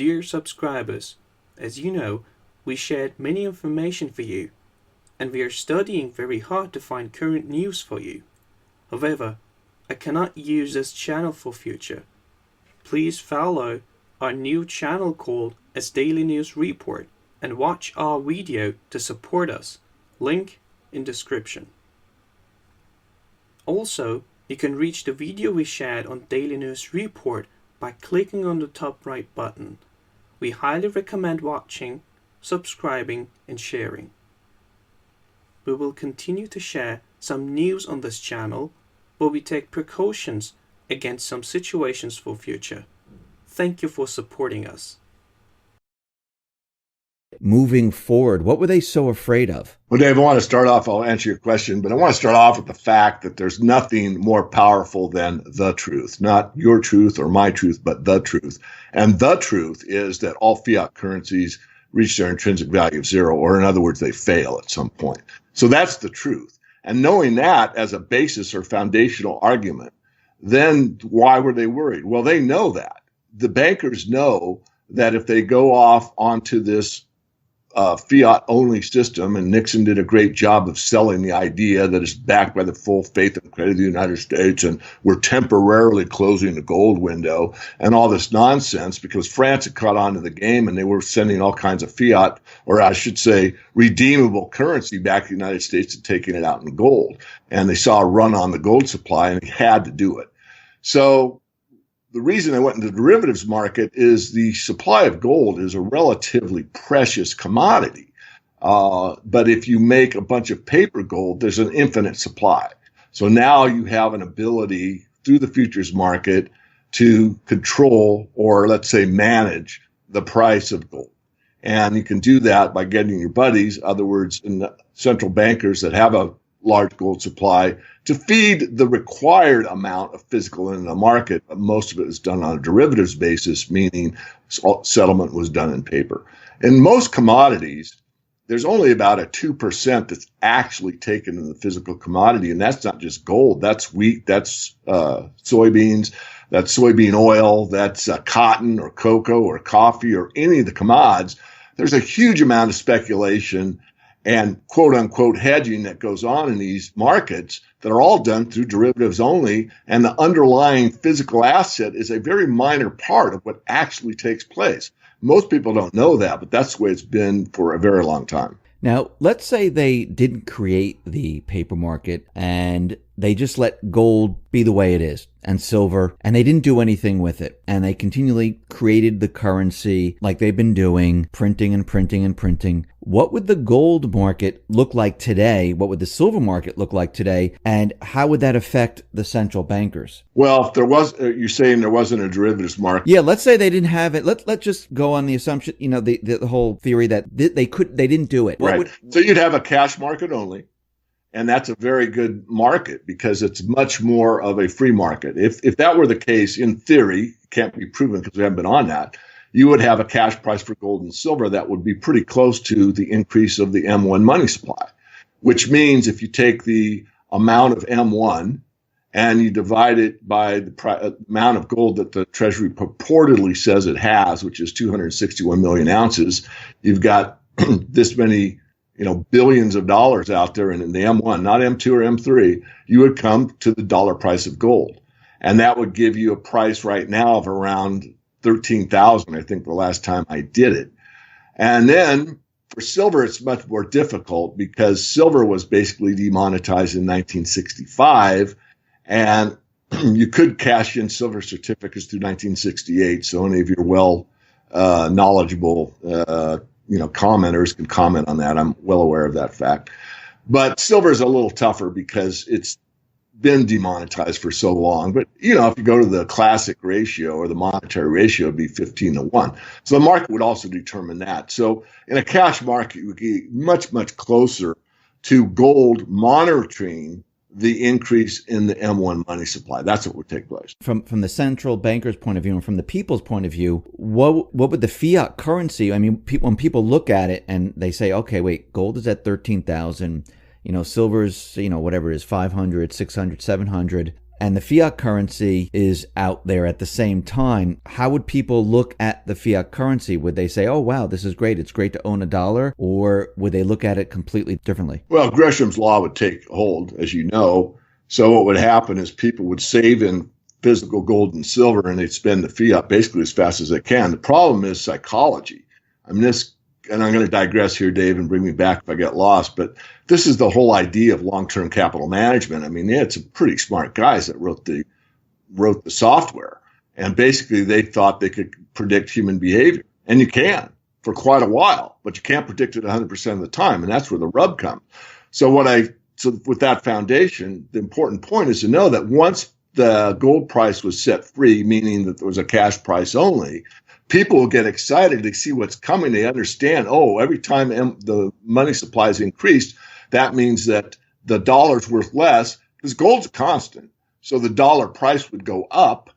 Dear subscribers, as you know, we shared many information for you, and we are studying very hard to find current news for you. However, I cannot use this channel for future. Please follow our new channel called as Daily News Report and watch our video to support us. Link in description. Also, you can reach the video we shared on Daily News Report by clicking on the top right button. We highly recommend watching, subscribing, and sharing. We will continue to share some news on this channel, but we take precautions against some situations for future. Thank you for supporting us. Moving forward, what were they so afraid of? Well, Dave, I want to start off, I'll answer your question, but I want to start off with the fact that there's nothing more powerful than the truth, not your truth or my truth, but the truth. And the truth is that all fiat currencies reach their intrinsic value of zero, or in other words, they fail at some point. So that's the truth. And knowing that as a basis or foundational argument, then why were they worried? Well, they know that. The bankers know that if they go off onto this fiat-only system, and Nixon did a great job of selling the idea that it's backed by the full faith and credit of the United States, and we're temporarily closing the gold window, and all this nonsense, because France had caught on to the game, and they were sending all kinds of fiat, or I should say, redeemable currency back to the United States and taking it out in gold. And they saw a run on the gold supply, and they had to do it. So the reason I went into the derivatives market is the supply of gold is a relatively precious commodity. But if you make a bunch of paper gold, there's an infinite supply. So now you have an ability through the futures market to control, or let's say manage, the price of gold. And you can do that by getting your buddies, in other words, in the central bankers that have a large gold supply, to feed the required amount of physical in the market. But most of it is done on a derivatives basis, meaning settlement was done in paper. In most commodities, there's only about a 2% that's actually taken in the physical commodity. And that's not just gold. That's wheat, that's soybeans, that's soybean oil, that's cotton or cocoa or coffee or any of the commodities. There's a huge amount of speculation and quote unquote hedging that goes on in these markets that are all done through derivatives only. And the underlying physical asset is a very minor part of what actually takes place. Most people don't know that, but that's the way it's been for a very long time. Now, let's say they didn't create the paper market and they just let gold be the way it is and silver, and they didn't do anything with it. And they continually created the currency like they've been doing, printing and printing and printing. What would the gold market look like today? What would the silver market look like today? And how would that affect the central bankers? Well, if there was, you're saying there wasn't a derivatives market. Yeah, let's say they didn't have it. Let's just go on the assumption, the whole theory that they didn't do it. Right. So you'd have a cash market only. And that's a very good market because it's much more of a free market. If that were the case, in theory, can't be proven because we haven't been on that, you would have a cash price for gold and silver that would be pretty close to the increase of the M1 money supply, which means if you take the amount of M1 and you divide it by the amount of gold that the Treasury purportedly says it has, which is 261 million ounces, you've got this many billions of dollars out there, and in the M1, not M2 or M3, you would come to the dollar price of gold. And that would give you a price right now of around 13,000, I think the last time I did it. And then for silver, it's much more difficult because silver was basically demonetized in 1965, and you could cash in silver certificates through 1968. So any of your knowledgeable commenters can comment on that. I'm well aware of that fact. But silver is a little tougher because it's been demonetized for so long. But, if you go to the classic ratio or the monetary ratio, it'd be 15-1. So the market would also determine that. So in a cash market, you would get much, much closer to gold monitoring the increase in the M1 money supply. That's what would take place. From the central banker's point of view and from the people's point of view, what would the fiat currency, when people look at it and they say, okay, wait, gold is at 13,000, silver's, whatever it is, 500, 600, 700, and the fiat currency is out there at the same time, how would people look at at the fiat currency, would they say, oh, wow, this is great. It's great to own a dollar? Or would they look at it completely differently? Well, Gresham's law would take hold, as you know. So what would happen is people would save in physical gold and silver and they'd spend the fiat basically as fast as they can. The problem is psychology. I mean, and I'm going to digress here, Dave, and bring me back if I get lost, but this is the whole idea of long-term capital management. I mean, they had some pretty smart guys that wrote the software, and basically they thought they could predict human behavior, and you can for quite a while, but you can't predict it 100% of the time, and that's where the rub comes. So with that foundation, the important point is to know that once the gold price was set free, meaning that there was a cash price only, people will get excited to see what's coming. They understand, every time the money supply is increased, that means that the dollar's worth less because gold's constant. So the dollar price would go up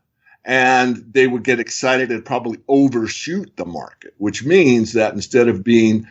and they would get excited and probably overshoot the market, which means that instead of being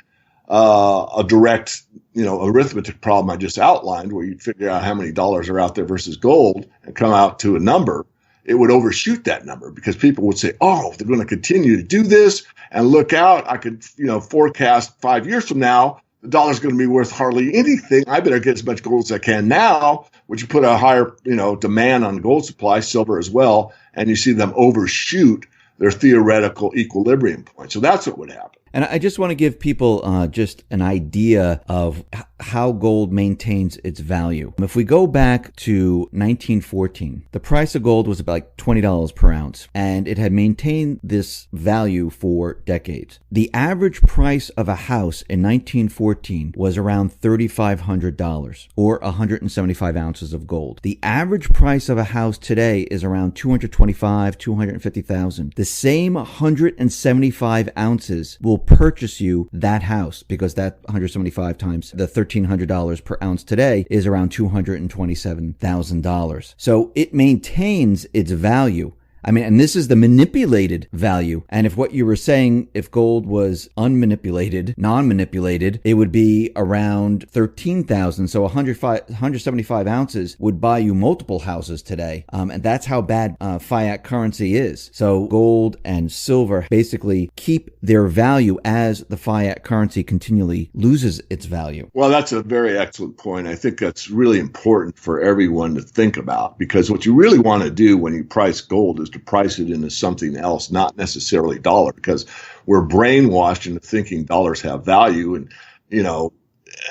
a direct, arithmetic problem I just outlined, where you'd figure out how many dollars are out there versus gold and come out to a number, it would overshoot that number because people would say, they're going to continue to do this, and look out, I could, forecast 5 years from now, the dollar's going to be worth hardly anything. I better get as much gold as I can now, which you put a higher, demand on gold supply, silver as well, and you see them overshoot their theoretical equilibrium point. So that's what would happen. And I just want to give people just an idea of how gold maintains its value. If we go back to 1914, the price of gold was about like $20 per ounce, and it had maintained this value for decades. The average price of a house in 1914 was around $3,500, or 175 ounces of gold. The average price of a house today is around $225,000, $250,000. The same 175 ounces will purchase you that house, because that 175 times the $1,300 per ounce today is around $227,000. So it maintains its value. I mean, and this is the manipulated value. And if what you were saying, if gold was unmanipulated, non-manipulated, it would be around 13,000. So 175 ounces would buy you multiple houses today. And that's how bad fiat currency is. So gold and silver basically keep their value as the fiat currency continually loses its value. Well, that's a very excellent point. I think that's really important for everyone to think about, because what you really want to do when you price gold is to price it into something else, not necessarily dollar, because we're brainwashed into thinking dollars have value. And,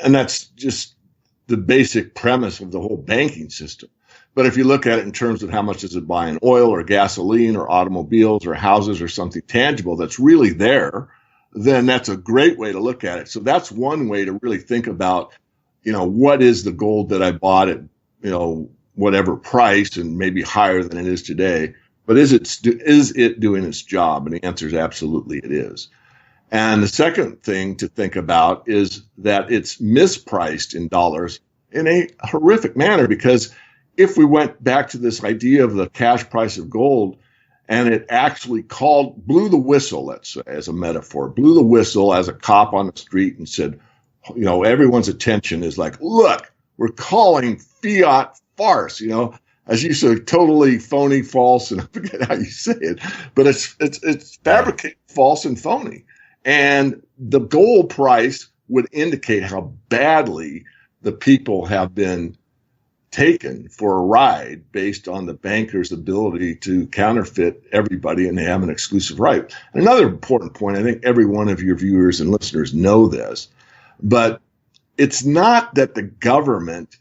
and that's just the basic premise of the whole banking system. But if you look at it in terms of how much does it buy in oil or gasoline or automobiles or houses or something tangible that's really there, then that's a great way to look at it. So that's one way to really think about, what is the gold that I bought at, whatever price, and maybe higher than it is today. But is it doing its job? And the answer is absolutely it is. And the second thing to think about is that it's mispriced in dollars in a horrific manner, because if we went back to this idea of the cash price of gold, and it actually blew the whistle, let's say, as a metaphor, blew the whistle as a cop on the street and said, everyone's attention is like, look, we're calling fiat farce, as you said, totally phony, false, and I forget how you say it, but it's fabricated, false, and phony. And the gold price would indicate how badly the people have been taken for a ride based on the bankers' ability to counterfeit everybody, and they have an exclusive right. Another important point, I think every one of your viewers and listeners know this, but it's not that the government,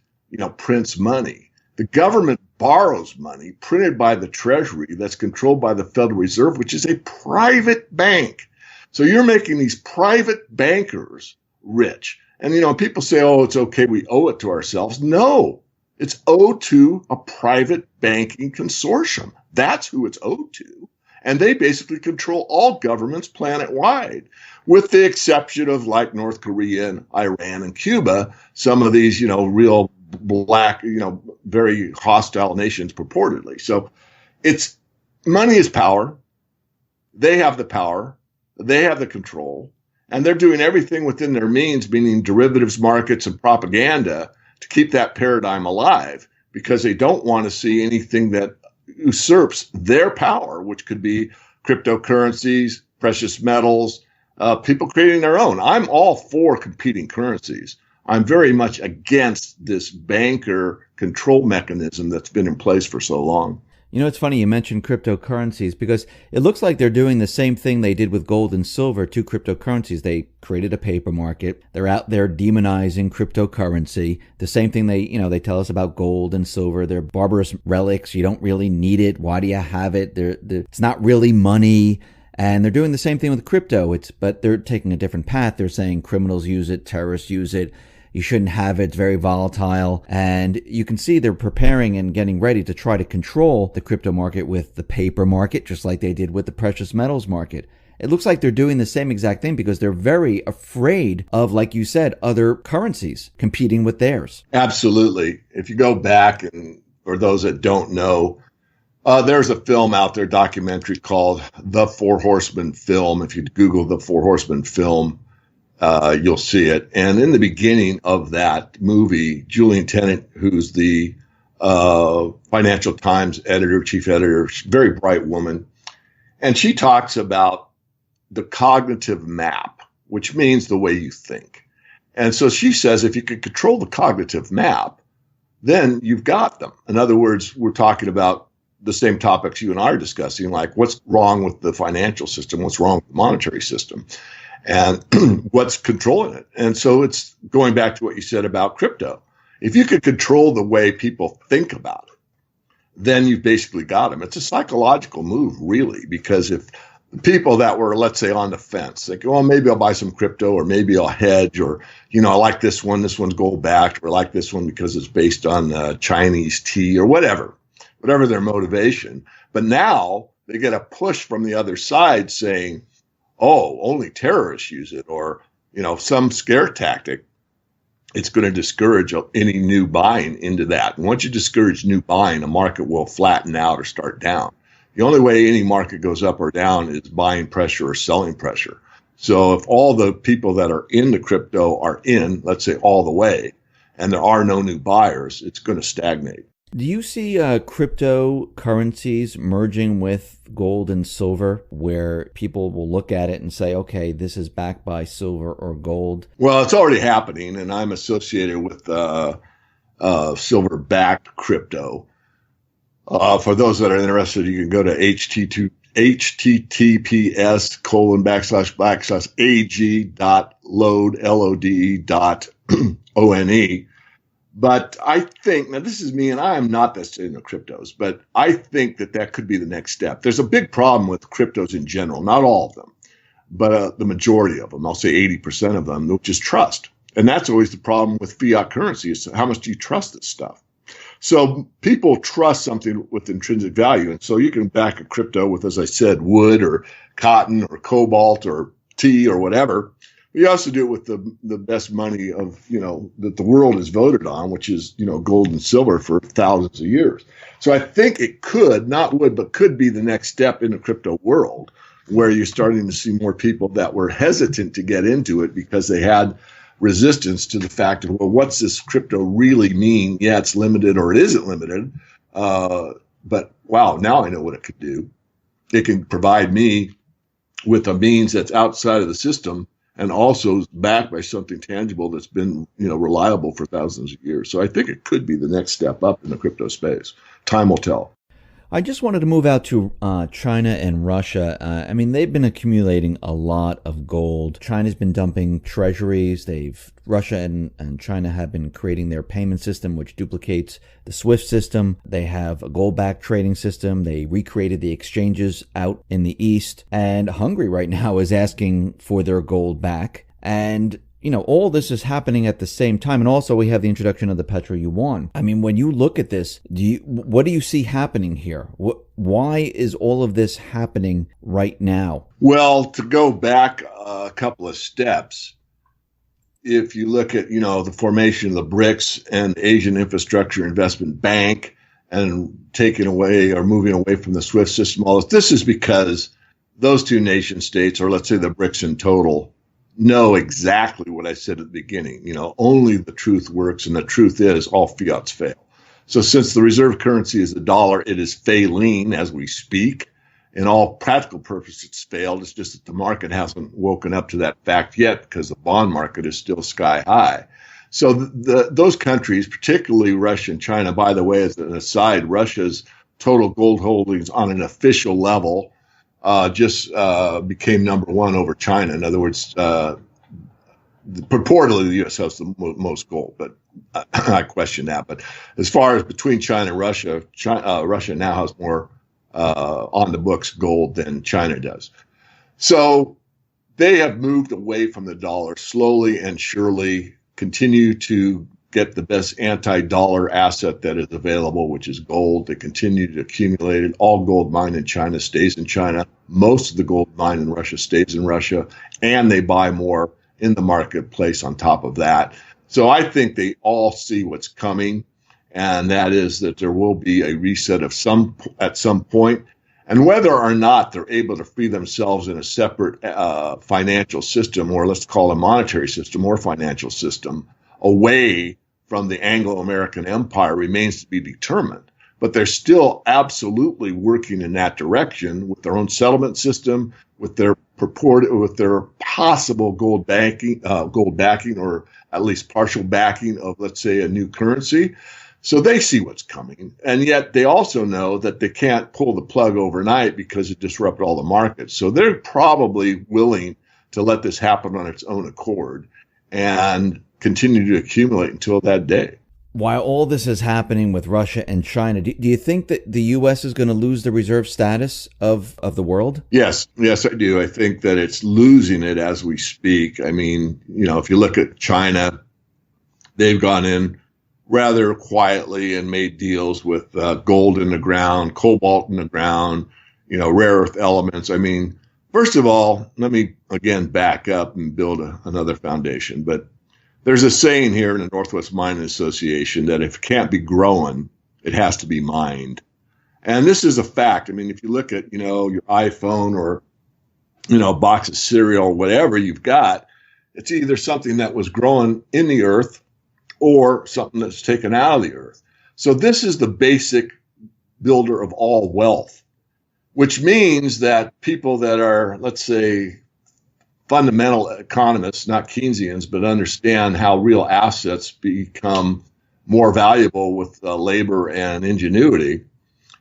prints money. The government borrows money printed by the Treasury that's controlled by the Federal Reserve, which is a private bank. So you're making these private bankers rich. And, people say, it's okay, we owe it to ourselves. No, it's owed to a private banking consortium. That's who it's owed to. And they basically control all governments planet-wide, with the exception of like North Korea and Iran and Cuba, some of these, real black, very hostile nations purportedly. So money is power. They have the power. They have the control. And they're doing everything within their means, meaning derivatives markets and propaganda, to keep that paradigm alive, because they don't want to see anything that usurps their power, which could be cryptocurrencies, precious metals, people creating their own. I'm all for competing currencies. I'm very much against this banker control mechanism that's been in place for so long. You know, it's funny you mentioned cryptocurrencies because it looks like they're doing the same thing they did with gold and silver to cryptocurrencies. They created a paper market. They're out there demonizing cryptocurrency. The same thing they tell us about gold and silver. They're barbarous relics. You don't really need it. Why do you have it? It's not really money. And they're doing the same thing with crypto. But they're taking a different path. They're saying criminals use it, terrorists use it. You shouldn't have it. It's very volatile. And you can see they're preparing and getting ready to try to control the crypto market with the paper market, just like they did with the precious metals market. It looks like they're doing the same exact thing because they're very afraid of, like you said, other currencies competing with theirs. Absolutely. If you go back, and for those that don't know, there's a film out there, documentary called The Four Horsemen Film. If you Google The Four Horsemen Film, you'll see it. And in the beginning of that movie, Julian Tennant, who's the Financial Times editor, chief editor, very bright woman, and she talks about the cognitive map, which means the way you think. And so she says, if you could control the cognitive map, then you've got them. In other words, we're talking about the same topics you and I are discussing, like what's wrong with the financial system, what's wrong with the monetary system, and what's controlling it. And so it's going back to what you said about crypto. If you could control the way people think about it, then you've basically got them. It's a psychological move, really, because if people that were, let's say, on the fence, like, well, maybe I'll buy some crypto, or maybe I'll hedge, or, I like this one's gold backed, or I like this one because it's based on Chinese tea, or whatever their motivation. But now they get a push from the other side saying, oh, only terrorists use it, or, some scare tactic. It's going to discourage any new buying into that. And once you discourage new buying, a market will flatten out or start down. The only way any market goes up or down is buying pressure or selling pressure. So if all the people that are in the crypto are in, let's say all the way, and there are no new buyers, it's going to stagnate. Do you see cryptocurrencies merging with gold and silver, where people will look at it and say, okay, this is backed by silver or gold? Well, it's already happening, and I'm associated with silver-backed crypto. For those that are interested, you can go to https://ag.lode.one. But I think, now this is me, and I am not that into cryptos, but I think that could be the next step. There's a big problem with cryptos in general, not all of them, but the majority of them, I'll say 80% of them, which is trust. And that's always the problem with fiat currency, is how much do you trust this stuff? So people trust something with intrinsic value. And so you can back a crypto with, as I said, wood or cotton or cobalt or tea or whatever. But you also do it with the best money of, that the world has voted on, which is, gold and silver for thousands of years. So I think it could, not would, but could be the next step in the crypto world, where you're starting to see more people that were hesitant to get into it because they had resistance to the fact of, well, what's this crypto really mean? Yeah, it's limited, or it isn't limited. But wow, now I know what it could do. It can provide me with a means that's outside of the system, and also backed by something tangible that's been, reliable for thousands of years. So I think it could be the next step up in the crypto space. Time will tell. I just wanted to move out to China and Russia. They've been accumulating a lot of gold. China's been dumping treasuries. Russia and China have been creating their payment system, which duplicates the SWIFT system. They have a gold-backed trading system. They recreated the exchanges out in the East. And Hungary right now is asking for their gold back. And all this is happening at the same time. And also we have the introduction of the petro yuan. When you look at this, what do you see happening here? Why is all of this happening right now? Well, to go back a couple of steps, if you look at, the formation of the BRICS and Asian Infrastructure Investment Bank, and taking away or moving away from the SWIFT system, all this is because those two nation states, or let's say the BRICS in total, know exactly what I said at the beginning. Only the truth works, and the truth is all fiats fail. So since the reserve currency is the dollar, it is failing as we speak. in all practical purposes, it's failed. It's just that the market hasn't woken up to that fact yet because the bond market is still sky high. So those countries, particularly Russia and China, by the way, as an aside, Russia's total gold holdings on an official level just became number one over China. In other words, purportedly the U.S. has the most gold, but I question that. But as far as between China and Russia, Russia now has more on the books gold than China does. So they have moved away from the dollar slowly and surely, continue to get the best anti-dollar asset that is available, which is gold. They continue to accumulate it. All gold mined in China stays in China. Most of the gold mined in Russia stays in Russia, and they buy more in the marketplace on top of that. So I think they all see what's coming, and that is that there will be a reset at some point. And whether or not they're able to free themselves in a separate financial system, or let's call it a monetary system or financial system, away from the Anglo-American empire remains to be determined. But they're still absolutely working in that direction with their own settlement system, with their possible gold backing, or at least partial backing of, let's say, a new currency. So they see what's coming. And yet they also know that they can't pull the plug overnight because it disrupted all the markets. So they're probably willing to let this happen on its own accord and continue to accumulate until that day. While all this is happening with Russia and China, do you think that the U.S. is going to lose the reserve status of the world? Yes, I do. I think that it's losing it as we speak. I mean, if you look at China, they've gone in rather quietly and made deals with gold in the ground, cobalt in the ground, rare earth elements. I mean, first of all, let me again back up and build another foundation. But there's a saying here in the Northwest Mining Association that if it can't be grown, it has to be mined. And this is a fact. I mean, if you look at, your iPhone or, a box of cereal or whatever you've got, it's either something that was growing in the earth or something that's taken out of the earth. So this is the basic builder of all wealth, which means that people that are, let's say, fundamental economists, not Keynesians, but understand how real assets become more valuable with labor and ingenuity,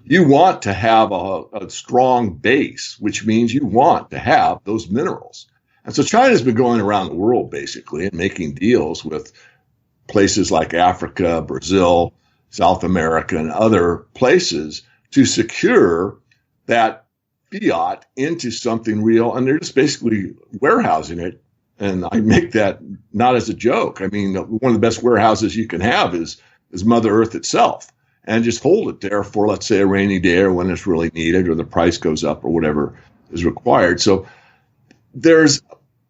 you want to have a strong base, which means you want to have those minerals. And so China's been going around the world basically and making deals with places like Africa, Brazil, South America, and other places to secure that fiat into something real. And they're just basically warehousing it. And I make that not as a joke. I mean, one of the best warehouses you can have is Mother Earth itself, and just hold it there for, let's say, a rainy day or when it's really needed or the price goes up or whatever is required. So there's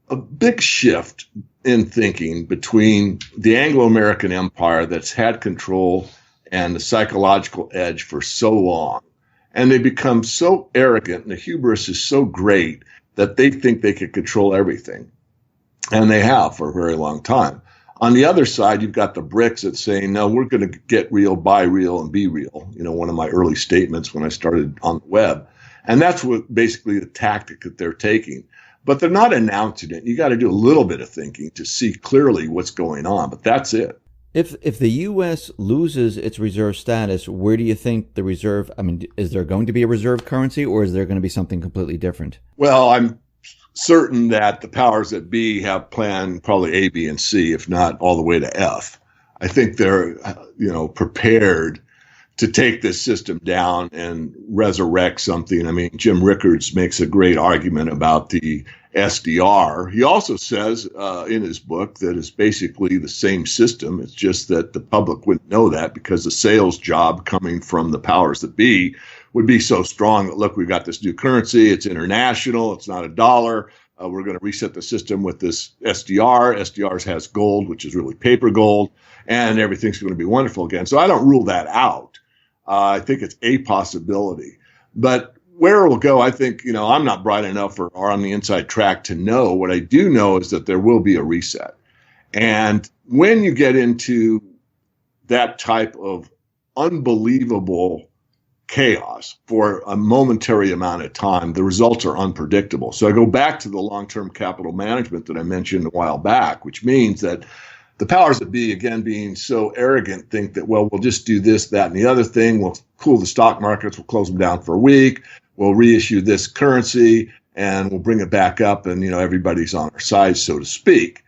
a big shift in thinking between the Anglo-American empire that's had control and the psychological edge for so long. And they become so arrogant, and the hubris is so great that they think they can control everything. And they have for a very long time. On the other side, you've got the BRICS that's saying, no, we're going to get real, buy real, and be real. One of my early statements when I started on the web. And that's what basically the tactic that they're taking. But they're not announcing it. You got to do a little bit of thinking to see clearly what's going on. But that's it. If the U.S. loses its reserve status, where do you think the reserve, is there going to be a reserve currency, or is there going to be something completely different? Well, I'm certain that the powers that be have planned probably A, B, and C, if not all the way to F. I think they're, prepared to take this system down and resurrect something. I mean, Jim Rickards makes a great argument about the SDR. He also says in his book that it's basically the same system. It's just that the public wouldn't know that because the sales job coming from the powers that be would be so strong that, look, we've got this new currency. It's international. It's not a dollar. We're going to reset the system with this SDR. SDRs has gold, which is really paper gold, and everything's going to be wonderful again. So I don't rule that out. I think it's a possibility. But where it will go, I think, I'm not bright enough or on the inside track to know. What I do know is that there will be a reset. And when you get into that type of unbelievable chaos for a momentary amount of time, the results are unpredictable. So I go back to the long-term capital management that I mentioned a while back, which means that the powers that be, again, being so arrogant, think that, well, we'll just do this, that, and the other thing. We'll cool the stock markets. We'll close them down for a week. We'll reissue this currency and we'll bring it back up. And, everybody's on our side, so to speak.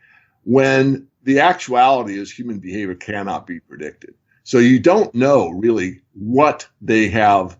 When the actuality is human behavior cannot be predicted. So you don't know really what they have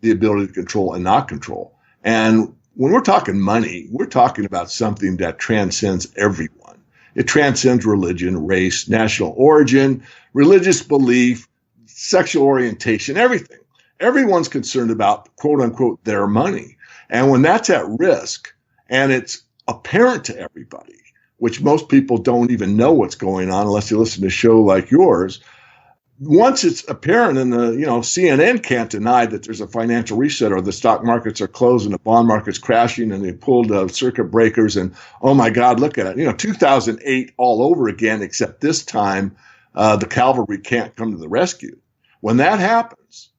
the ability to control and not control. And when we're talking money, we're talking about something that transcends everyone. It transcends religion, race, national origin, religious belief, sexual orientation, everything. Everyone's concerned about, quote unquote, their money. And when that's at risk and it's apparent to everybody, which most people don't even know what's going on unless you listen to a show like yours, once it's apparent and CNN can't deny that there's a financial reset or the stock markets are closed and the bond market's crashing and they pulled circuit breakers and, oh my God, look at it. 2008 all over again, except this time the cavalry can't come to the rescue. When that happens,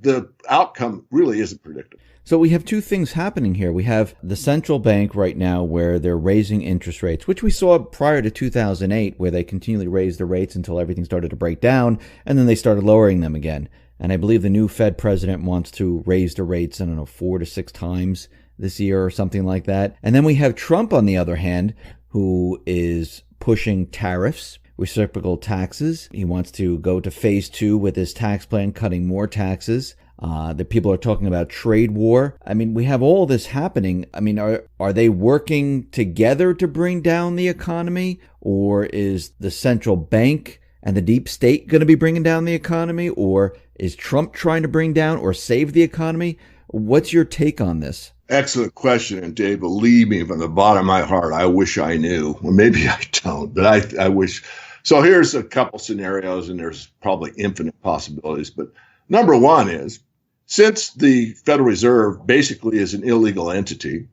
the outcome really isn't predictable. So we have two things happening here. We have the central bank right now where they're raising interest rates, which we saw prior to 2008, where they continually raised the rates until everything started to break down, and then they started lowering them again. And I believe the new Fed president wants to raise the rates, 4 to 6 times this year or something like that. And then we have Trump, on the other hand, who is pushing tariffs, reciprocal taxes. He wants to go to phase 2 with his tax plan, cutting more taxes. The people are talking about trade war. I mean, we have all this happening. I mean, are they working together to bring down the economy? Or is the central bank and the deep state going to be bringing down the economy? Or is Trump trying to bring down or save the economy? What's your take on this? Excellent question. And Dave, believe me, from the bottom of my heart, I wish I knew. Well, maybe I don't, but I wish. So here's a couple scenarios, and there's probably infinite possibilities. But number one is, since the Federal Reserve basically is an illegal entity,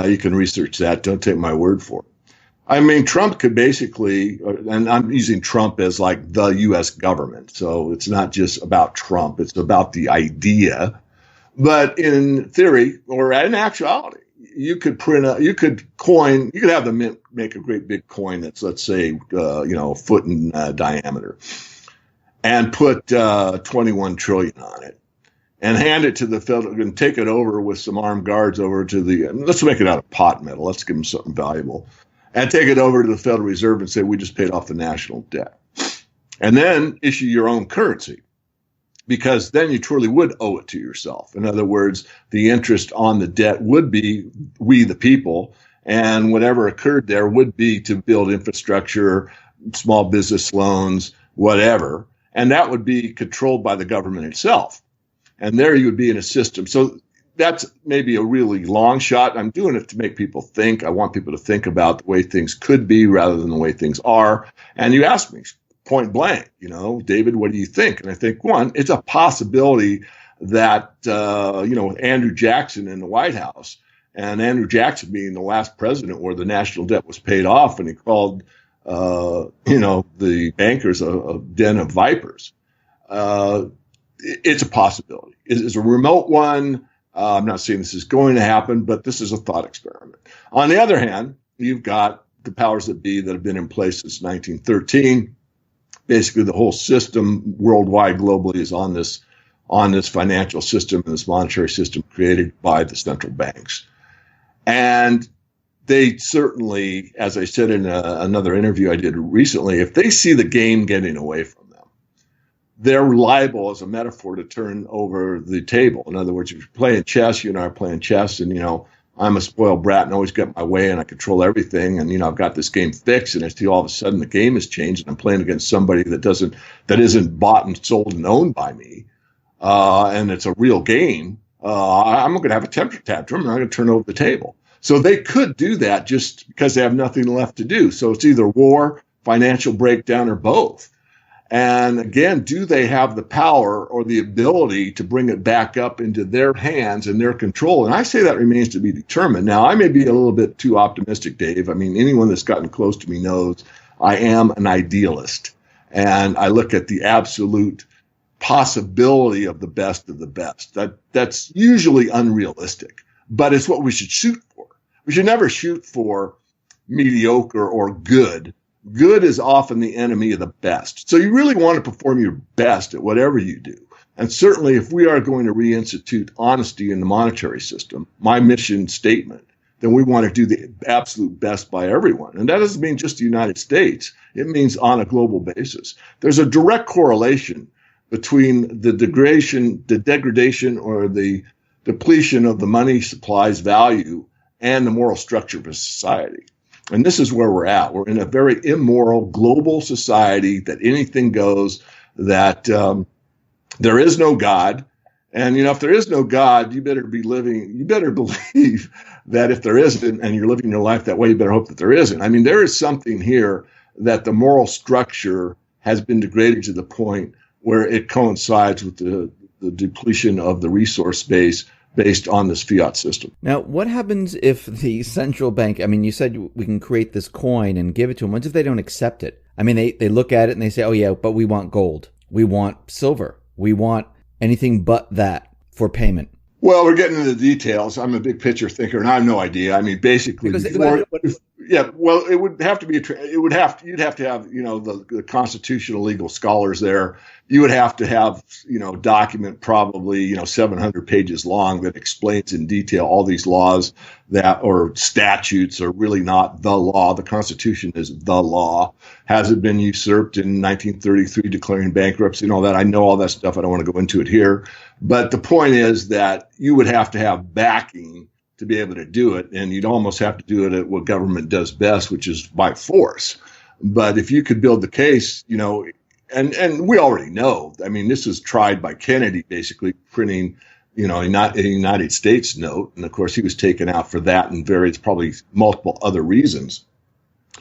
you can research that. Don't take my word for it. I mean, Trump could basically, and I'm using Trump as like the U.S. government. So it's not just about Trump. It's about the idea. But in theory, or in actuality, you could you could have the mint make a great big coin that's, let's say, a foot in diameter and put 21 trillion on it. And hand it to the federal and take it over with some armed guards over to let's make it out of pot metal. Let's give them something valuable and take it over to the Federal Reserve and say, we just paid off the national debt. And then issue your own currency, because then you truly would owe it to yourself. In other words, the interest on the debt would be we, the people, and whatever occurred there would be to build infrastructure, small business loans, whatever. And that would be controlled by the government itself. And there you would be in a system. So that's maybe a really long shot. I'm doing it to make people think. I want people to think about the way things could be rather than the way things are. And you asked me point blank, David, what do you think? And I think, one, it's a possibility that, with Andrew Jackson in the White House, and Andrew Jackson being the last president where the national debt was paid off, and he called, the bankers a den of vipers. It's a possibility. It's a remote one. I'm not saying this is going to happen, but this is a thought experiment. On the other hand, you've got the powers that be that have been in place since 1913. Basically, the whole system worldwide, globally, is on this financial system and this monetary system created by the central banks. And they certainly, as I said in another interview I did recently, if they see the game getting away from them, they're liable, as a metaphor, to turn over the table. In other words, if you're playing chess, you and I are playing chess, and, I'm a spoiled brat and always get my way and I control everything. And, I've got this game fixed, and I see all of a sudden the game has changed and I'm playing against somebody that isn't bought and sold and owned by me. And it's a real game. I'm going to have a temper tantrum and I'm going to turn over the table. So they could do that just because they have nothing left to do. So it's either war, financial breakdown, or both. And again, do they have the power or the ability to bring it back up into their hands and their control? And I say that remains to be determined. Now, I may be a little bit too optimistic, Dave. I mean, anyone that's gotten close to me knows I am an idealist. And I look at the absolute possibility of the best of the best. That's usually unrealistic, but it's what we should shoot for. We should never shoot for mediocre or good. Good is often the enemy of the best. So you really want to perform your best at whatever you do. And certainly if we are going to reinstitute honesty in the monetary system, my mission statement, then we want to do the absolute best by everyone. And that doesn't mean just the United States. It means on a global basis. There's a direct correlation between the degradation or the depletion of the money supply's value and the moral structure of a society. And this is where we're at. We're in a very immoral global society that anything goes, that there is no God. And, if there is no God, you better believe that if there isn't, and you're living your life that way, you better hope that there isn't. I mean, there is something here that the moral structure has been degraded to the point where it coincides with the depletion of the resource base based on this fiat system. Now, what happens if the central bank, you said we can create this coin and give it to them. What if they don't accept it? They look at it and they say, oh yeah, but we want gold. We want silver. We want anything but that for payment. Well, we're getting into the details. I'm a big picture thinker, and I have no idea. Basically, it would have to be you'd have to have the constitutional legal scholars there. You would have to have document probably 700 pages long that explains in detail all these laws or statutes are really not the law. The Constitution is the law. Has it been usurped in 1933, declaring bankruptcy and all that? I know all that stuff. I don't want to go into it here. But the point is that you would have to have backing to be able to do it. And you'd almost have to do it at what government does best, which is by force. But if you could build the case, and we already know, this was tried by Kennedy, basically printing, a United States note. And of course, he was taken out for that and various, probably multiple other reasons.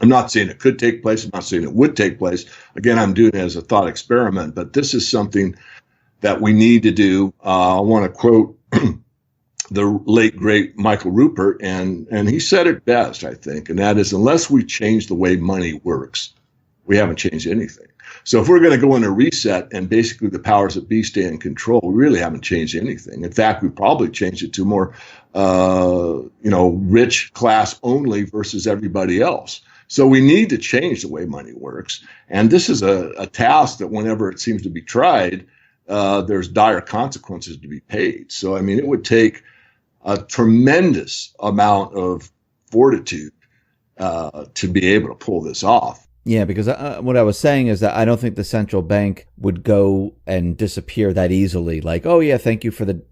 I'm not saying it could take place. I'm not saying it would take place. Again, I'm doing it as a thought experiment, but this is something that we need to do. I want to quote the late, great Michael Rupert, and he said it best, I think, and that is, unless we change the way money works, we haven't changed anything. So if we're going to go in a reset and basically the powers that be stay in control, we really haven't changed anything. In fact, we probably changed it to more, rich class only versus everybody else. So we need to change the way money works. And this is a task that whenever it seems to be tried, there's dire consequences to be paid. So, it would take a tremendous amount of fortitude to be able to pull this off. Yeah, because what I was saying is that I don't think the central bank would go and disappear that easily. Like, oh yeah, thank you for the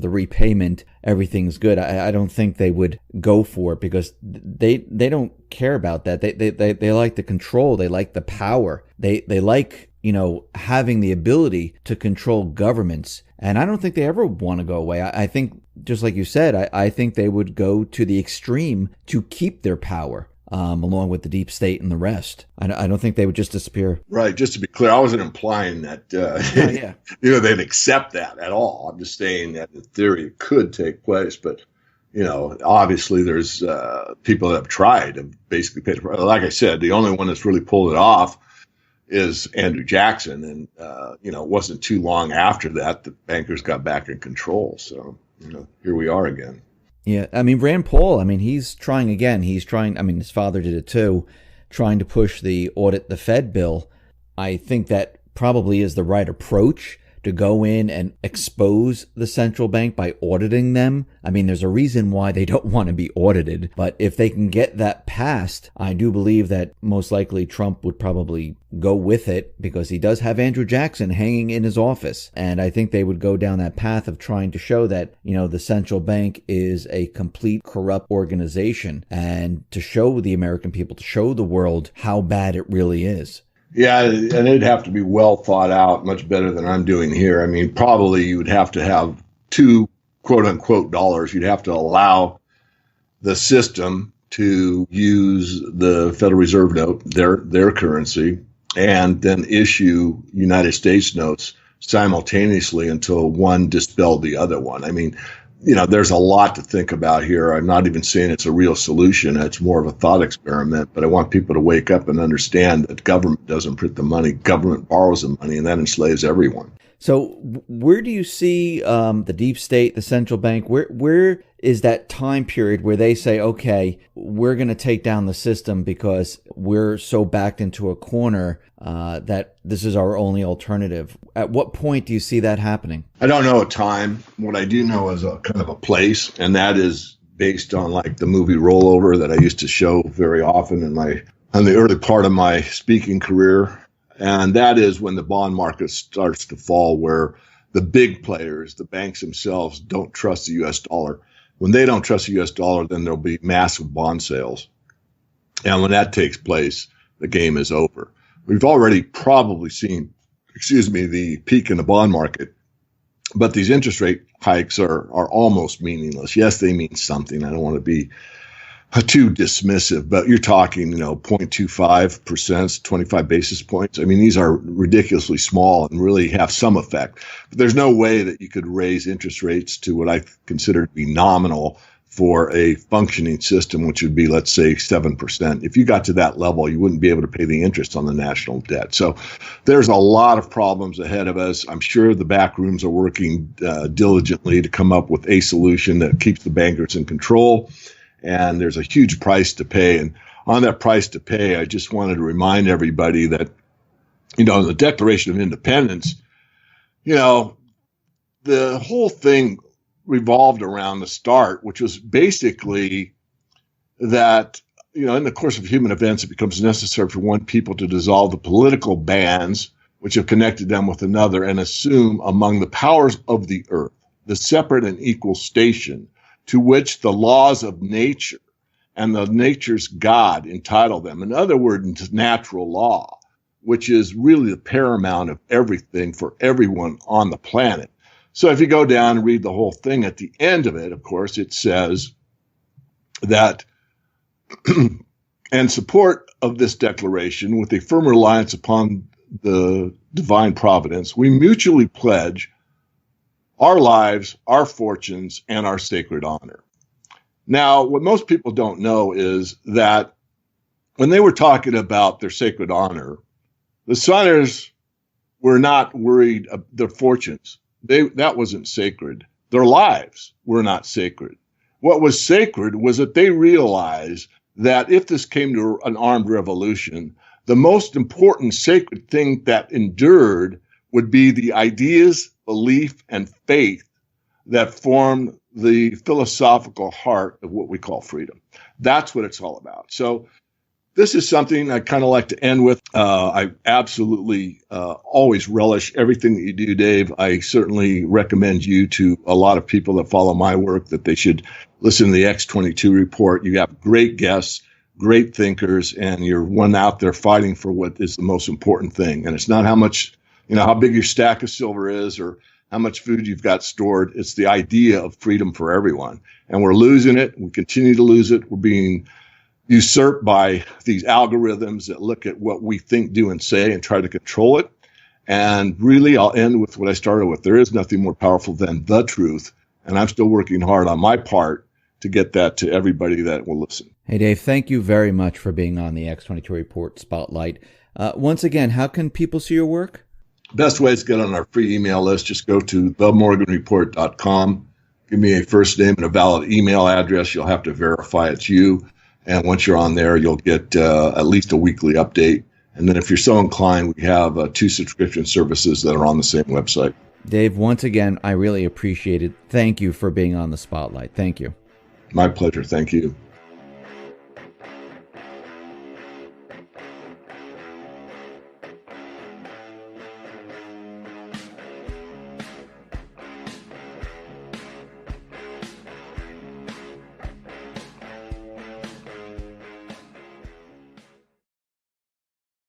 repayment. Everything's good. I don't think they would go for it because they don't care about that. They like the control. They like the power. They like having the ability to control governments. And I don't think they ever want to go away. I think, just like you said, I think they would go to the extreme to keep their power. Along with the deep state and the rest. I don't think they would just disappear. Right. Just to be clear, I wasn't implying that, they'd accept that at all. I'm just saying that in theory it could take place. But, obviously there's people that have tried to basically pay the price. Like I said, the only one that's really pulled it off is Andrew Jackson. And, it wasn't too long after that the bankers got back in control. So, here we are again. Yeah, Rand Paul, he's trying again. He's trying, his father did it too, trying to push the audit the Fed bill. I think that probably is the right approach to go in and expose the central bank by auditing them. There's a reason why they don't want to be audited. But if they can get that passed, I do believe that most likely Trump would probably go with it because he does have Andrew Jackson hanging in his office. And I think they would go down that path of trying to show that, the central bank is a complete corrupt organization and to show the American people, to show the world how bad it really is. Yeah, and it'd have to be well thought out, much better than I'm doing here. Probably you would have to have two quote unquote dollars. You'd have to allow the system to use the Federal Reserve note, their currency, and then issue United States notes simultaneously until one dispelled the other one. There's a lot to think about here. I'm not even saying it's a real solution. It's more of a thought experiment, but I want people to wake up and understand that government doesn't print the money. Government borrows the money, and that enslaves everyone. So where do you see the deep state, the central bank? Where is that time period where they say, okay, we're going to take down the system because we're so backed into a corner that this is our only alternative? At what point do you see that happening? I don't know a time. What I do know is a kind of a place, and that is based on like the movie Rollover that I used to show very often in the early part of my speaking career. And that is when the bond market starts to fall, where the big players, the banks themselves, don't trust the U.S. dollar. When they don't trust the U.S. dollar, then there'll be massive bond sales. And when that takes place, the game is over. We've already probably seen, the peak in the bond market. But these interest rate hikes are almost meaningless. Yes, they mean something. I don't want to be too dismissive, but you're talking, 0.25%, 25 basis points. I mean, these are ridiculously small and really have some effect. But there's no way that you could raise interest rates to what I consider to be nominal for a functioning system, which would be, let's say, 7%. If you got to that level, you wouldn't be able to pay the interest on the national debt. So there's a lot of problems ahead of us. I'm sure the back rooms are working diligently to come up with a solution that keeps the bankers in control. And there's a huge price to pay. And on that price to pay, I just wanted to remind everybody that, the Declaration of Independence, the whole thing revolved around the start, which was basically that, in the course of human events, it becomes necessary for one people to dissolve the political bands which have connected them with another and assume among the powers of the earth the separate and equal station to which the laws of nature and the nature's God entitle them. In other words, natural law, which is really the paramount of everything for everyone on the planet. So if you go down and read the whole thing, at the end of it, of course, it says that in support of this declaration, with a firm reliance upon the divine providence, we mutually pledge our lives, our fortunes, and our sacred honor. Now, what most people don't know is that when they were talking about their sacred honor, the signers were not worried about their fortunes. That wasn't sacred. Their lives were not sacred. What was sacred was that they realized that if this came to an armed revolution, the most important sacred thing that endured would be the ideas, belief, and faith that form the philosophical heart of what we call freedom. That's what it's all about. So this is something I kind of like to end with. I absolutely always relish everything that you do, Dave. I certainly recommend you to a lot of people that follow my work that they should listen to the X22 report. You have great guests, great thinkers, and you're one out there fighting for what is the most important thing. And it's not how much, how big your stack of silver is or how much food you've got stored. It's the idea of freedom for everyone. And we're losing it. We continue to lose it. We're being usurped by these algorithms that look at what we think, do, and say and try to control it. And really, I'll end with what I started with. There is nothing more powerful than the truth. And I'm still working hard on my part to get that to everybody that will listen. Hey, Dave, thank you very much for being on the X22 Report Spotlight. Once again, how can people see your work? Best way is to get on our free email list. Just go to themorganreport.com. Give me a first name and a valid email address. You'll have to verify it's you. And once you're on there, you'll get at least a weekly update. And then if you're so inclined, we have 2 subscription services that are on the same website. Dave, once again, I really appreciate it. Thank you for being on the Spotlight. Thank you. My pleasure. Thank you.